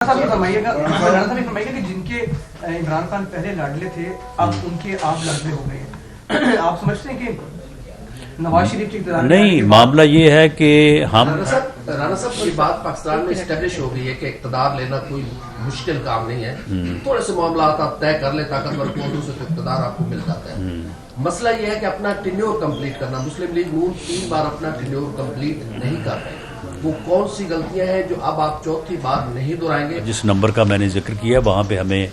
فرمائیے کہ جن کے عمران خان پہلے لاڈلے تھے اب ان کے آپ لاڈلے ہو گئے ہیں، آپ سمجھتے ہیں کہ نواز شریف کی اقتدار نہیں، معاملہ یہ ہے کہ ہم رانا صاحب کی بات پاکستان میں اسٹیبلش ہو گئی ہے کہ اقتدار لینا کوئی مشکل کام نہیں ہے، تھوڑے سے معاملات آپ طے کر لیں طاقتور قوتوں سے تو اقتدار آپ کو مل جاتا ہے۔ مسئلہ یہ ہے کہ اپنا ٹینیور کمپلیٹ کرنا، مسلم لیگ نون 3 بار اپنا ٹینیور کمپلیٹ نہیں کر رہے، وہ کون سی غلطیاں ہیں جو اب آپ چوتھی بار نہیں دہرائیں گے؟ جس نمبر کا میں نے ذکر کیا وہاں پہ ہمیں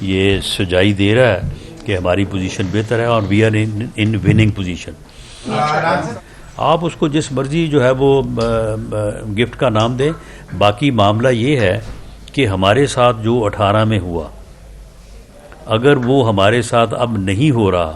یہ سجائی دے رہا ہے کہ ہماری پوزیشن بہتر ہے اور we are in winning position. آپ اس کو جس مرضی جو ہے وہ گفٹ کا نام دیں، باقی معاملہ یہ ہے کہ ہمارے ساتھ جو 18 میں ہوا اگر وہ ہمارے ساتھ اب نہیں ہو رہا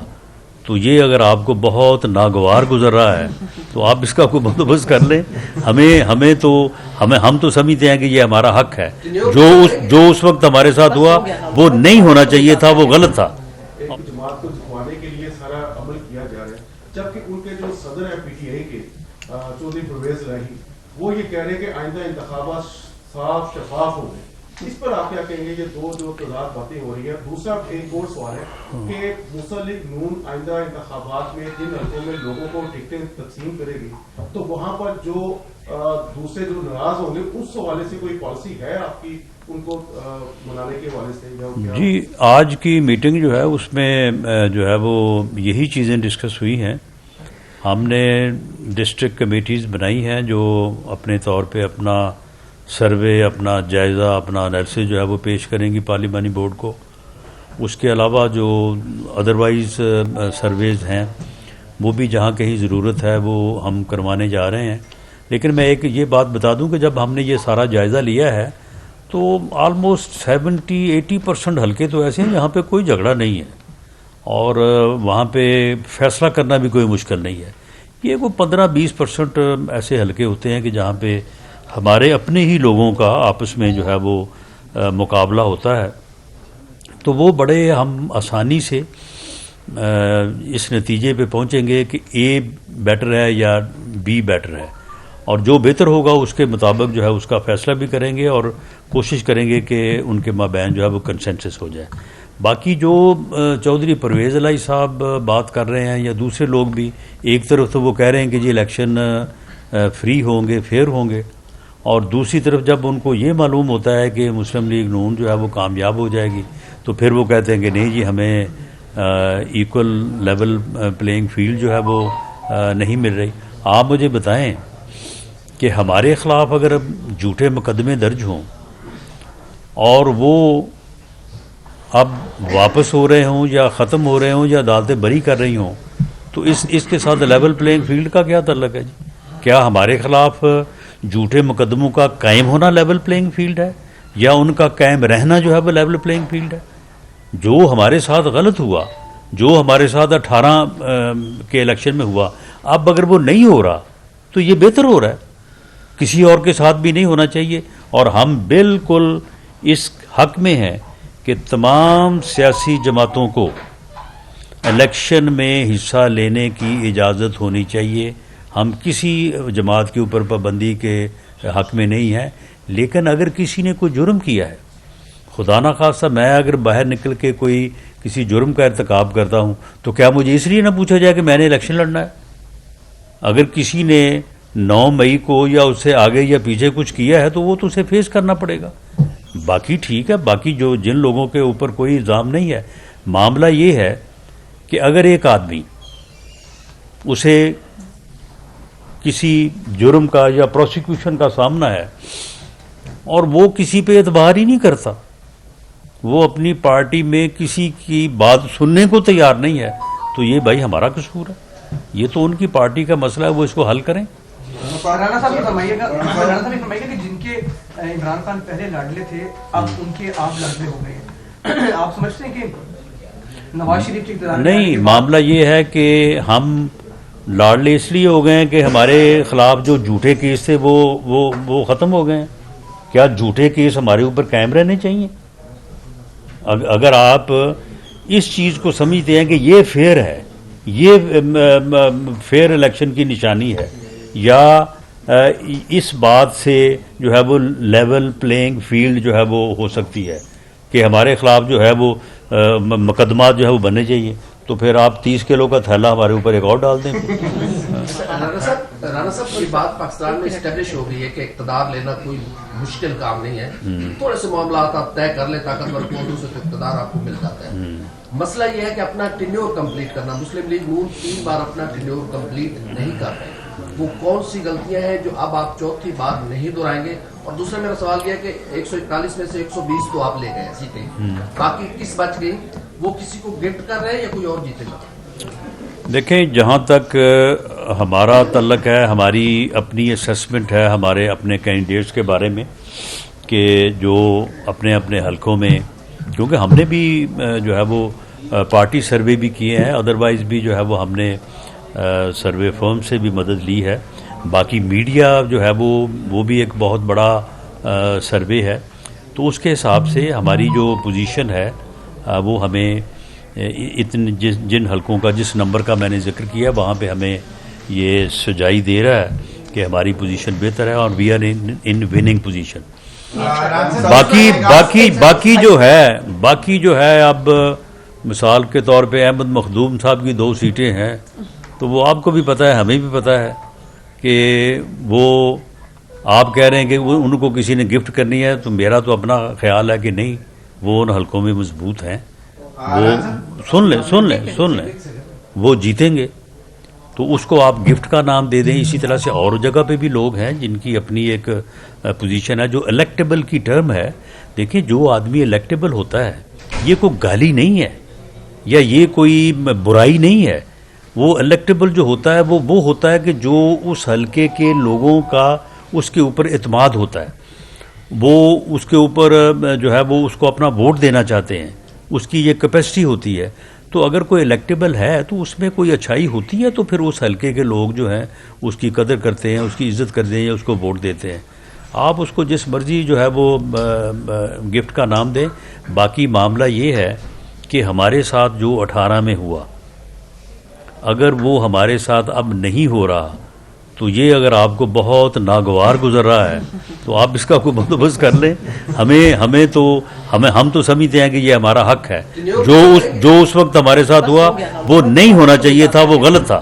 تو یہ اگر آپ کو بہت ناگوار گزر رہا ہے تو آپ اس کا کوئی بندوبست کر لیں۔ ہم تو سمجھتے ہیں کہ یہ ہمارا حق ہے، جو اس وقت ہمارے ساتھ ہوا وہ نہیں ہونا چاہیے تھا، وہ غلط تھا۔ جماعت کو جھکوانے کے لیے سارا عمل کیا جا رہا ہے، جبکہ ان کے جو صدر ہیں پی ٹی آئی کے چودھری پرویز الہی، وہ یہ کہہ رہے ہیں کہ آئندہ انتخابات صاف شفاف ہوں گے۔ اس پر آپ کیا کہیں گے؟ یہ دو جو تضاد باتیں ہو رہی ہیں۔ دوسرا ایک اور سوال ہے کہ مسلم لیگ نون آئندہ انتخابات میں جن حلقوں میں لوگوں کو ٹکٹیں تقسیم کرے گی تو وہاں پر جو دوسرے جو ناراض ہوں گے اس حوالے سے کوئی پالیسی ہے آپ کی ان کو منانے کے حوالے سے؟ جی، آج کی میٹنگ جو ہے اس میں جو ہے وہ یہی چیزیں ڈسکس ہوئی ہیں۔ ہم نے ڈسٹرکٹ کمیٹیز بنائی ہیں جو اپنے طور پہ اپنا سروے، اپنا جائزہ، اپنا انالیسس جو ہے وہ پیش کریں گی پارلیمانی بورڈ کو۔ اس کے علاوہ جو ادروائز سرویز ہیں وہ بھی جہاں کہیں ضرورت ہے وہ ہم کروانے جا رہے ہیں۔ لیکن میں ایک یہ بات بتا دوں کہ جب ہم نے یہ سارا جائزہ لیا ہے تو آلموسٹ 70-80% حلقے تو ایسے ہیں جہاں پہ کوئی جھگڑا نہیں ہے اور وہاں پہ فیصلہ کرنا بھی کوئی مشکل نہیں ہے۔ یہ کوئی 15-20% ایسے حلقے ہوتے ہیں کہ جہاں پہ ہمارے اپنے ہی لوگوں کا آپس میں جو ہے وہ مقابلہ ہوتا ہے، تو وہ بڑے ہم آسانی سے اس نتیجے پہ پہنچیں گے کہ اے بیٹر ہے یا بی بیٹر ہے، اور جو بہتر ہوگا اس کے مطابق جو ہے اس کا فیصلہ بھی کریں گے اور کوشش کریں گے کہ ان کے مابین جو ہے وہ کنسنسس ہو جائے۔ باقی جو چودھری پرویز الہی صاحب بات کر رہے ہیں یا دوسرے لوگ بھی، ایک طرف تو وہ کہہ رہے ہیں کہ جی الیکشن فری ہوں گے، فیئر ہوں گے، اور دوسری طرف جب ان کو یہ معلوم ہوتا ہے کہ مسلم لیگ نون جو ہے وہ کامیاب ہو جائے گی تو پھر وہ کہتے ہیں کہ نہیں جی ہمیں ایکول لیول پلینگ فیلڈ جو ہے وہ نہیں مل رہی۔ آپ مجھے بتائیں کہ ہمارے خلاف اگر جھوٹے مقدمے درج ہوں اور وہ اب واپس ہو رہے ہوں یا ختم ہو رہے ہوں یا عدالتیں بری کر رہی ہوں تو اس کے ساتھ لیول پلینگ فیلڈ کا کیا تعلق ہے جی؟ کیا ہمارے خلاف جھوٹے مقدموں کا قائم ہونا لیول پلینگ فیلڈ ہے یا ان کا قائم رہنا جو ہے وہ لیول پلینگ فیلڈ ہے؟ جو ہمارے ساتھ غلط ہوا، جو ہمارے ساتھ 18 کے الیکشن میں ہوا، اب اگر وہ نہیں ہو رہا تو یہ بہتر ہو رہا ہے، کسی اور کے ساتھ بھی نہیں ہونا چاہیے۔ اور ہم بالکل اس حق میں ہیں کہ تمام سیاسی جماعتوں کو الیکشن میں حصہ لینے کی اجازت ہونی چاہیے۔ ہم کسی جماعت کے اوپر پابندی کے حق میں نہیں ہیں، لیکن اگر کسی نے کوئی جرم کیا ہے، خدا نخواستہ میں اگر باہر نکل کے کوئی کسی جرم کا ارتکاب کرتا ہوں تو کیا مجھے اس لیے نہ پوچھا جائے کہ میں نے الیکشن لڑنا ہے؟ اگر کسی نے 9 مئی کو یا اس سے آگے یا پیچھے کچھ کیا ہے تو وہ تو اسے فیس کرنا پڑے گا۔ باقی ٹھیک ہے، باقی جن لوگوں کے اوپر کوئی الزام نہیں ہے، معاملہ یہ ہے کہ اگر ایک آدمی اسے کسی جرم کا یا پروسیکیوشن کا سامنا ہے اور وہ کسی پہ اعتبار ہی نہیں کرتا، وہ اپنی پارٹی میں کسی کی بات سننے کو تیار نہیں ہے، تو یہ بھائی ہمارا قصور ہے، یہ تو ان کی پارٹی کا مسئلہ ہے، وہ اس کو حل کریں۔ رانا صاحب فرمائیے کہ جن کے عمران خان پہلے لاڈلے تھے اب ان کے آپ لاڈلے ہو گئے ہیں، آپ سمجھتے ہیں کہ نواز شریف کی اقتدار؟ نہیں، معاملہ یہ ہے کہ ہم لاڈلے اس لیے ہو گئے ہیں کہ ہمارے خلاف جو جھوٹے کیس تھے وہ ختم ہو گئے ہیں۔ کیا جھوٹے کیس ہمارے اوپر قائم رہنے چاہیے؟ اگر آپ اس چیز کو سمجھتے ہیں کہ یہ فیئر ہے، یہ فیئر الیکشن کی نشانی ہے، یا اس بات سے جو ہے وہ لیول پلینگ فیلڈ جو ہے وہ ہو سکتی ہے کہ ہمارے خلاف جو ہے وہ مقدمات جو ہے وہ بننے چاہیے، تو پھر آپ 30 کلو کا تھیلا ہمارے اوپر ایک اور ڈال دیں۔ رانا صاحب کی بات پاکستان میں اسٹیبلش ہو گئی ہے کہ اقتدار لینا کوئی مشکل کام نہیں ہے، تھوڑے سے معاملات آپ طے کر لیں طاقتور قوتوں سے تو اقتدار آپ کو مل جاتا ہے۔ مسئلہ یہ ہے کہ اپنا ٹینیور کمپلیٹ کرنا، مسلم لیگ نون 3 بار اپنا ٹینیور کمپلیٹ نہیں کر رہے، وہ کون سی غلطیاں ہیں جو اب آپ چوتھی بار نہیں دہرائیں گے؟ اور دوسرا میرا سوال یہ ہے کہ 141 میں سے 120 تو آپ لے گئے سیٹیں، باقی کس بچ گئی؟ وہ کسی کو گفٹ کر رہے ہیں یا کوئی اور جیتے گا؟ دیکھیں، جہاں تک ہمارا تعلق ہے، ہماری اپنی اسیسمنٹ ہے ہمارے اپنے کینڈیڈیٹس کے بارے میں کہ جو اپنے اپنے حلقوں میں، کیونکہ ہم نے بھی جو ہے وہ پارٹی سروے بھی کیے ہیں، ادروائز بھی جو ہے وہ ہم نے سروے فرم سے بھی مدد لی ہے، باقی میڈیا جو ہے وہ بھی ایک بہت بڑا سروے ہے، تو اس کے حساب سے ہماری جو پوزیشن ہے وہ ہمیں جن حلقوں کا جس نمبر کا میں نے ذکر کیا وہاں پہ ہمیں یہ سجائی دے رہا ہے کہ ہماری پوزیشن بہتر ہے اور we are in winning position. باقی جو ہے اب مثال کے طور پہ احمد مخدوم صاحب کی 2 سیٹیں ہیں، تو وہ آپ کو بھی پتہ ہے، ہمیں بھی پتہ ہے کہ وہ آپ کہہ رہے ہیں کہ ان کو کسی نے گفٹ کرنی ہے، تو میرا تو اپنا خیال ہے کہ نہیں، وہ ان حلقوں میں مضبوط ہیں، وہ سن لیں وہ جیتیں گے، تو اس کو آپ گفٹ کا نام دے دیں۔ اسی طرح سے اور جگہ پہ بھی لوگ ہیں جن کی اپنی ایک پوزیشن ہے جو الیکٹیبل کی ٹرم ہے۔ دیکھیں، جو آدمی الیکٹیبل ہوتا ہے یہ کوئی گالی نہیں ہے یا یہ کوئی برائی نہیں ہے، وہ الیکٹیبل جو ہوتا ہے وہ ہوتا ہے کہ جو اس حلقے کے لوگوں کا اس کے اوپر اعتماد ہوتا ہے، وہ اس کے اوپر جو ہے وہ اس کو اپنا ووٹ دینا چاہتے ہیں، اس کی یہ کیپیسٹی ہوتی ہے۔ تو اگر کوئی الیکٹیبل ہے تو اس میں کوئی اچھائی ہوتی ہے، تو پھر اس حلقے کے لوگ جو ہیں اس کی قدر کرتے ہیں، اس کی عزت کرتے ہیں یا اس کو ووٹ دیتے ہیں۔ آپ اس کو جس مرضی جو ہے وہ گفٹ کا نام دیں۔ باقی معاملہ یہ ہے کہ ہمارے ساتھ جو 18 میں ہوا، اگر وہ ہمارے ساتھ اب نہیں ہو رہا تو یہ اگر آپ کو بہت ناگوار گزر رہا ہے تو آپ اس کا کوئی بندوبست کر لیں۔ ہم تو سمجھتے ہیں کہ یہ ہمارا حق ہے، جو اس وقت ہمارے ساتھ ہوا وہ نہیں ہونا چاہیے تھا، وہ غلط تھا،